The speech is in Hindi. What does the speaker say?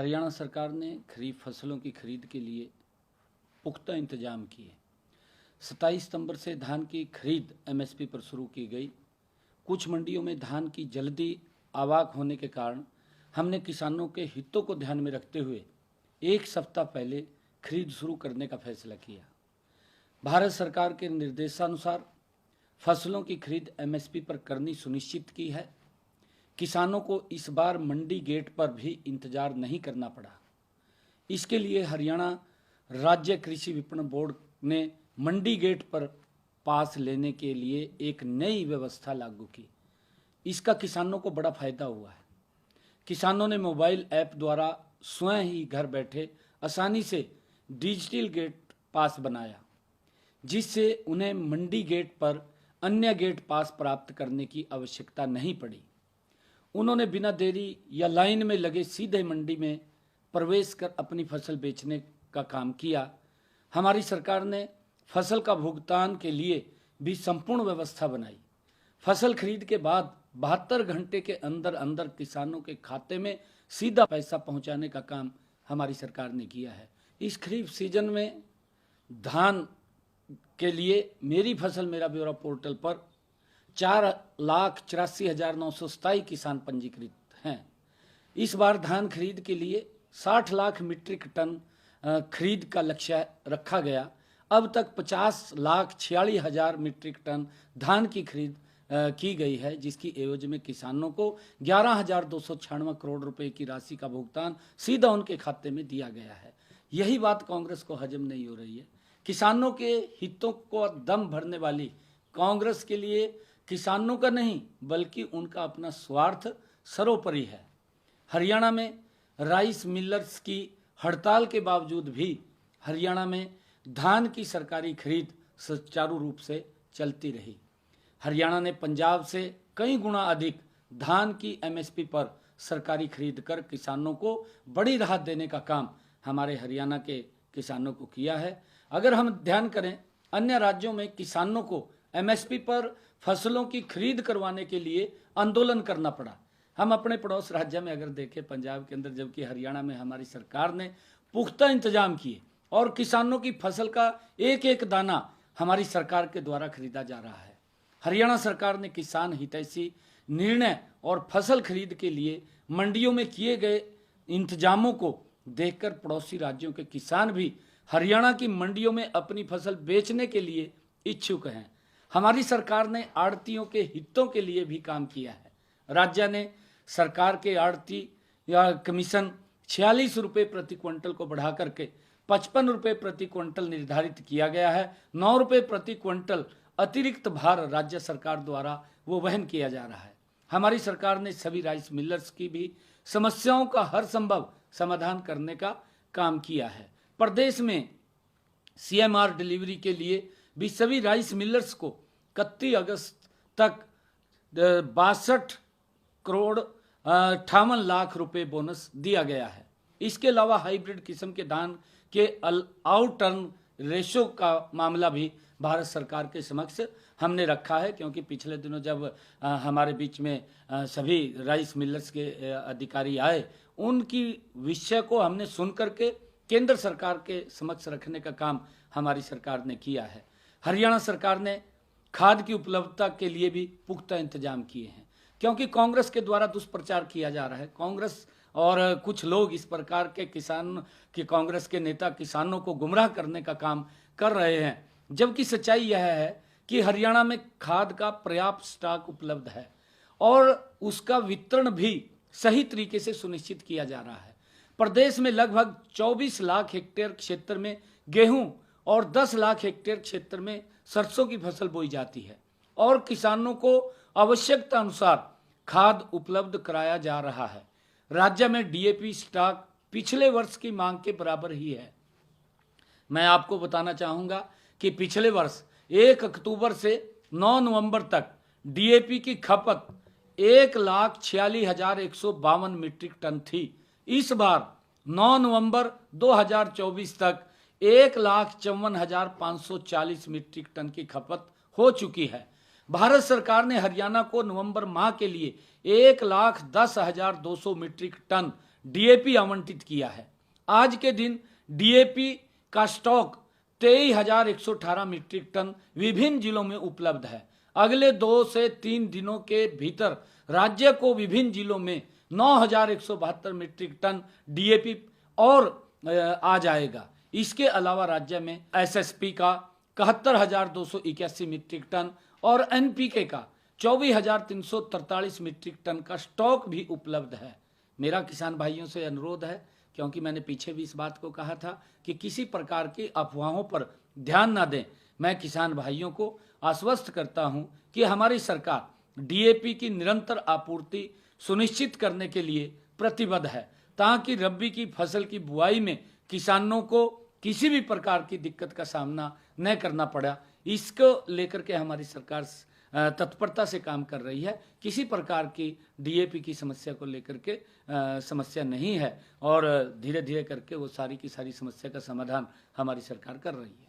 हरियाणा सरकार ने खरीफ फसलों की खरीद के लिए पुख्ता इंतजाम किए। 27 सितंबर से धान की खरीद एमएसपी पर शुरू की गई। कुछ मंडियों में धान की जल्दी आवाक होने के कारण हमने किसानों के हितों को ध्यान में रखते हुए एक सप्ताह पहले खरीद शुरू करने का फैसला किया। भारत सरकार के निर्देशानुसार फसलों की खरीद एमएसपी पर करनी सुनिश्चित की है। किसानों को इस बार मंडी गेट पर भी इंतजार नहीं करना पड़ा। इसके लिए हरियाणा राज्य कृषि विपणन बोर्ड ने मंडी गेट पर पास लेने के लिए एक नई व्यवस्था लागू की। इसका किसानों को बड़ा फायदा हुआ है। किसानों ने मोबाइल ऐप द्वारा स्वयं ही घर बैठे आसानी से डिजिटल गेट पास बनाया, जिससे उन्हें मंडी गेट पर अन्य गेट पास प्राप्त करने की आवश्यकता नहीं पड़ी। उन्होंने बिना देरी या लाइन में लगे सीधे मंडी में प्रवेश कर अपनी फसल बेचने का काम किया। हमारी सरकार ने फसल का भुगतान के लिए भी संपूर्ण व्यवस्था बनाई। फसल खरीद के बाद 72 घंटे के अंदर अंदर किसानों के खाते में सीधा पैसा पहुंचाने का काम हमारी सरकार ने किया है। इस खरीफ सीजन में धान के लिए मेरी फसल मेरा ब्यौरा पोर्टल पर 4,84,927 किसान पंजीकृत हैं। इस बार धान खरीद के लिए 60 लाख मीट्रिक टन खरीद का लक्ष्य रखा गया। अब तक 50,46,000 मीट्रिक टन धान की खरीद की गई है, जिसकी एवज में किसानों को 11,296 करोड़ रुपए की राशि का भुगतान सीधा उनके खाते में दिया गया है। यही बात कांग्रेस को हजम नहीं हो रही है। किसानों के हितों को दम भरने वाली कांग्रेस के लिए किसानों का नहीं बल्कि उनका अपना स्वार्थ सर्वोपरि है। हरियाणा में राइस मिलर्स की हड़ताल के बावजूद भी हरियाणा में धान की सरकारी खरीद सुचारू रूप से चलती रही। हरियाणा ने पंजाब से कई गुना अधिक धान की एमएसपी पर सरकारी खरीद कर किसानों को बड़ी राहत देने का काम हमारे हरियाणा के किसानों को किया है। अगर हम ध्यान करें, अन्य राज्यों में किसानों को एमएसपी पर फसलों की खरीद करवाने के लिए आंदोलन करना पड़ा। हम अपने पड़ोस राज्य में अगर देखें, पंजाब के अंदर, जबकि हरियाणा में हमारी सरकार ने पुख्ता इंतजाम किए और किसानों की फसल का एक एक दाना हमारी सरकार के द्वारा खरीदा जा रहा है। हरियाणा सरकार ने किसान हितैषी निर्णय और फसल खरीद के लिए मंडियों में किए गए इंतजामों को देखकर पड़ोसी राज्यों के किसान भी हरियाणा की मंडियों में अपनी फसल बेचने के लिए इच्छुक हैं। हमारी सरकार ने आड़तियों के हितों के लिए भी काम किया है। राज्य ने सरकार के आड़ती या कमीशन 46 रुपये प्रति क्विंटल को बढ़ा करके 55 रुपये प्रति क्विंटल निर्धारित किया गया है। 9 रुपये प्रति क्विंटल अतिरिक्त भार राज्य सरकार द्वारा वो वहन किया जा रहा है। हमारी सरकार ने सभी राइस मिलर्स की भी समस्याओं का हर संभव समाधान करने का काम किया है। प्रदेश में सीएमआर डिलीवरी के लिए भी सभी राइस मिलर्स को 31 अगस्त तक 62 करोड़ 58 लाख रुपए बोनस दिया गया है। इसके अलावा हाइब्रिड किस्म के धान के आउटर्न रेशो का मामला भी भारत सरकार के समक्ष हमने रखा है, क्योंकि पिछले दिनों जब हमारे बीच में सभी राइस मिलर्स के अधिकारी आए, उनकी विषय को हमने सुन करके केंद्र सरकार के समक्ष रखने का काम हमारी सरकार ने किया है। हरियाणा सरकार ने खाद की उपलब्धता के लिए भी पुख्ता इंतजाम किए हैं, क्योंकि कांग्रेस के द्वारा दुष्प्रचार किया जा रहा है। कांग्रेस और कुछ लोग इस प्रकार के कांग्रेस के नेता किसानों को गुमराह करने का काम कर रहे हैं, जबकि सच्चाई यह है कि हरियाणा में खाद का पर्याप्त स्टॉक उपलब्ध है और उसका वितरण भी सही तरीके से सुनिश्चित किया जा रहा है। प्रदेश में लगभग 24 लाख हेक्टेयर क्षेत्र में गेहूं और 10 लाख हेक्टेयर क्षेत्र में सरसों की फसल बोई जाती है और किसानों को आवश्यकता अनुसार खाद उपलब्ध कराया जा रहा है। राज्य में डीएपी स्टॉक पिछले वर्ष की मांग के बराबर ही है। मैं आपको बताना चाहूंगा कि पिछले वर्ष 1 अक्टूबर से 9 नवंबर तक डीएपी की खपत 1,46,152 मीट्रिक टन थी। इस बार 9 नवंबर 2024 तक 1,54,540 मीट्रिक टन की खपत हो चुकी है। भारत सरकार ने हरियाणा को नवंबर माह के लिए 1,10,200 मीट्रिक टन डीएपी आवंटित किया है। आज के दिन डीएपी का स्टॉक 23,118 मीट्रिक टन विभिन्न जिलों में उपलब्ध है। अगले 2 से 3 दिनों के भीतर राज्य को विभिन्न जिलों में 9,172 मीट्रिक टन डीएपी और आ जाएगा। इसके अलावा राज्य में एसएसपी का 71,281 मीट्रिक टन और एनपीके का 24,343 मीट्रिक टन का स्टॉक भी उपलब्ध है। मेरा किसान भाइयों से अनुरोध है, क्योंकि मैंने पीछे भी इस बात को कहा था कि किसी प्रकार की अफवाहों पर ध्यान ना दें। मैं किसान भाइयों को आश्वस्त करता हूं कि हमारी सरकार डीएपी की निरंतर आपूर्ति सुनिश्चित करने के लिए प्रतिबद्ध है, ताकि रबी की फसल की बुआई में किसानों को किसी भी प्रकार की दिक्कत का सामना न करना पड़ा। इसको लेकर के हमारी सरकार तत्परता से काम कर रही है। किसी प्रकार की डीएपी की समस्या को लेकर के समस्या नहीं है और धीरे धीरे करके वो सारी की सारी समस्या का समाधान हमारी सरकार कर रही है।